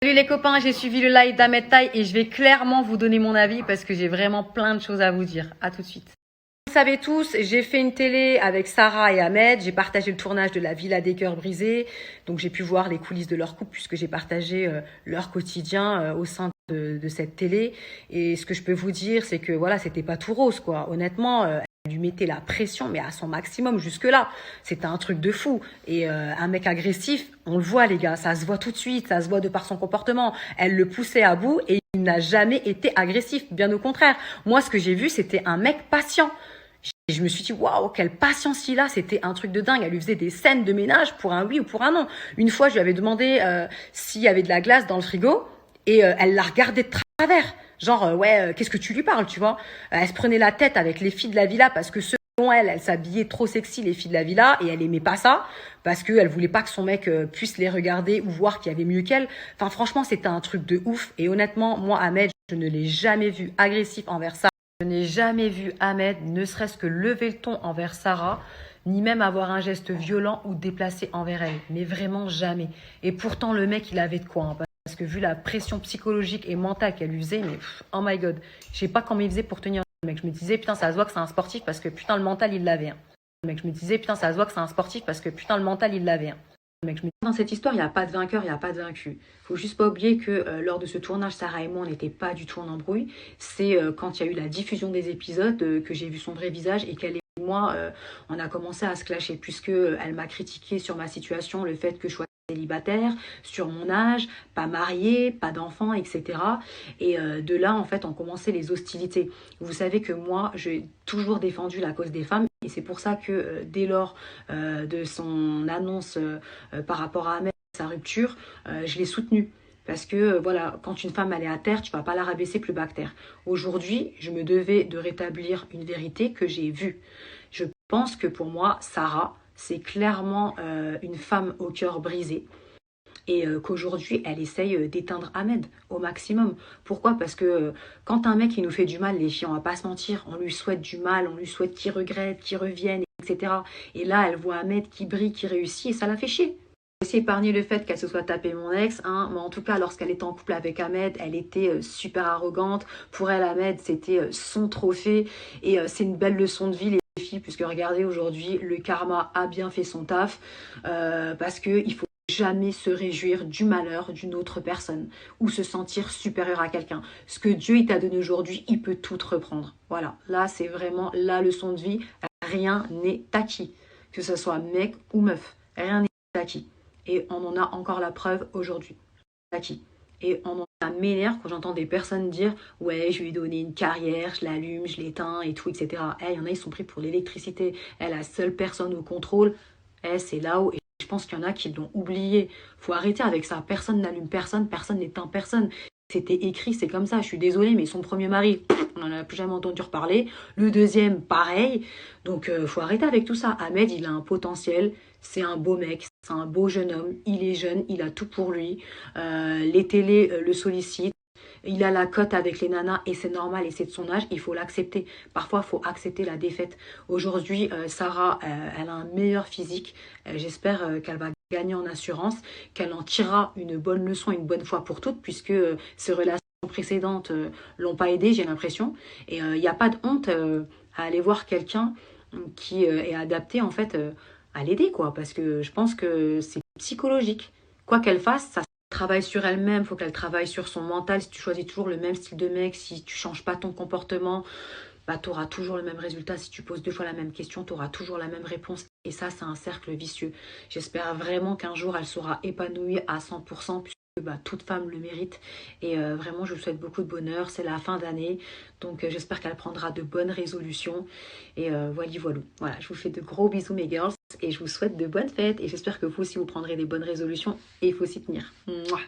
Salut les copains, j'ai suivi le live d'Ahmed Taï et je vais clairement vous donner mon avis parce que j'ai vraiment plein de choses à vous dire. À tout de suite. Vous savez tous, j'ai fait une télé avec Sarah et Ahmed, j'ai partagé le tournage de la Villa des Cœurs Brisés, donc j'ai pu voir les coulisses de leur couple puisque j'ai partagé leur quotidien au sein de cette télé. Et ce que je peux vous dire, c'est que voilà, c'était pas tout rose quoi. Honnêtement, elle lui mettait la pression, mais à son maximum jusque-là. C'était un truc de fou. Et un mec agressif, on le voit les gars, ça se voit tout de suite, ça se voit de par son comportement. Elle le poussait à bout et il n'a jamais été agressif, bien au contraire. Moi, ce que j'ai vu, c'était un mec patient. Et je me suis dit, waouh, quelle patience il a, c'était un truc de dingue. Elle lui faisait des scènes de ménage pour un oui ou pour un non. Une fois, je lui avais demandé s'il y avait de la glace dans le frigo et elle la regardait de travers. Genre, qu'est-ce que tu lui parles, tu vois? Elle se prenait la tête avec les filles de la villa parce que selon elle, elle s'habillait trop sexy, les filles de la villa, et elle aimait pas ça parce qu'elle voulait pas que son mec puisse les regarder ou voir qu'il y avait mieux qu'elle. Enfin, franchement, c'était un truc de ouf. Et honnêtement, moi, Ahmed, je ne l'ai jamais vu agressif envers ça. Je n'ai jamais vu Ahmed ne serait-ce que lever le ton envers Sarah, ni même avoir un geste violent ou déplacé envers elle. Mais vraiment jamais. Et pourtant, le mec, il avait de quoi. Hein, parce que vu la pression psychologique et mentale qu'elle lui faisait, mais oh my god, je sais pas comment il faisait pour tenir le mec. Je me disais, putain, ça se voit que c'est un sportif parce que putain, le mental, il l'avait. Hein. Le mec, je me disais, putain, ça se voit que c'est un sportif parce que putain, le mental, il l'avait. Hein. Mec, dans cette histoire, il n'y a pas de vainqueur, il n'y a pas de vaincu. Faut juste pas oublier que lors de ce tournage, Sarah et moi, on n'était pas du tout en embrouille. C'est quand il y a eu la diffusion des épisodes que j'ai vu son vrai visage et qu'elle et moi, on a commencé à se clasher puisque elle m'a critiqué sur ma situation, le fait que je sois célibataire, sur mon âge, pas mariée, pas d'enfant, etc. Et de là, en fait, ont commencé les hostilités. Vous savez que moi, j'ai toujours défendu la cause des femmes et c'est pour ça que dès lors de son annonce par rapport à Ahmed, sa rupture, je l'ai soutenue. Parce que voilà, quand une femme elle est à terre, tu vas pas la rabaisser plus bas que terre. Aujourd'hui, je me devais de rétablir une vérité que j'ai vue. Je pense que pour moi, Sarah, c'est clairement une femme au cœur brisé et qu'aujourd'hui, elle essaye d'éteindre Ahmed au maximum. Pourquoi? Parce que quand un mec il nous fait du mal, les filles, on va pas se mentir, on lui souhaite du mal, on lui souhaite qu'il regrette, qu'il revienne, etc. Et là, elle voit Ahmed qui brille, qui réussit, et ça la fait chier. Aussi épargner le fait qu'elle se soit tapée mon ex, hein, mais en tout cas lorsqu'elle était en couple avec Ahmed, elle était super arrogante. Pour elle, Ahmed, c'était son trophée et c'est une belle leçon de vie les filles, puisque regardez aujourd'hui, le karma a bien fait son taf parce que il faut jamais se réjouir du malheur d'une autre personne ou se sentir supérieur à quelqu'un. Ce que Dieu il t'a donné aujourd'hui, il peut tout te reprendre. Voilà, là c'est vraiment la leçon de vie. Rien n'est acquis, que ce soit mec ou meuf, rien n'est acquis. Et on en a encore la preuve aujourd'hui. Acquis. Et ça m'énerve quand j'entends des personnes dire « Ouais, je lui ai donné une carrière, je l'allume, je l'éteins et tout, etc. » Il y en a, ils sont pris pour l'électricité. La seule personne au contrôle, c'est là-haut. Et je pense qu'il y en a qui l'ont oublié. Faut arrêter avec ça. Personne n'allume personne, personne n'éteint personne. C'était écrit, c'est comme ça. Je suis désolée, mais son premier mari, on n'en a plus jamais entendu reparler. Le deuxième, pareil. Donc, faut arrêter avec tout ça. Ahmed, il a un potentiel. C'est un beau mec, c'est un beau jeune homme. Il est jeune, il a tout pour lui. Les télés le sollicitent. Il a la cote avec les nanas et c'est normal et c'est de son âge, il faut l'accepter. Parfois, il faut accepter la défaite. Aujourd'hui, Sarah, elle a un meilleur physique. J'espère qu'elle va gagner en assurance, qu'elle en tirera une bonne leçon une bonne fois pour toutes, puisque ses relations précédentes l'ont pas aidée, j'ai l'impression. Et il n'y a pas de honte à aller voir quelqu'un qui est adapté, en fait, à l'aider, quoi. Parce que je pense que c'est psychologique. Quoi qu'elle fasse, ça travaille sur elle-même, faut qu'elle travaille sur son mental. Si tu choisis toujours le même style de mec, si tu changes pas ton comportement, bah, tu auras toujours le même résultat. Si tu poses 2 fois la même question, tu auras toujours la même réponse. Et ça, c'est un cercle vicieux. J'espère vraiment qu'un jour, elle sera épanouie à 100%, puisque bah, toute femme le mérite. Et vraiment, je vous souhaite beaucoup de bonheur. C'est la fin d'année, donc j'espère qu'elle prendra de bonnes résolutions. Et voilà. Voilà, je vous fais de gros bisous, mes girls. Et je vous souhaite de bonnes fêtes. Et j'espère que vous aussi, vous prendrez des bonnes résolutions. Et il faut s'y tenir. Mouah.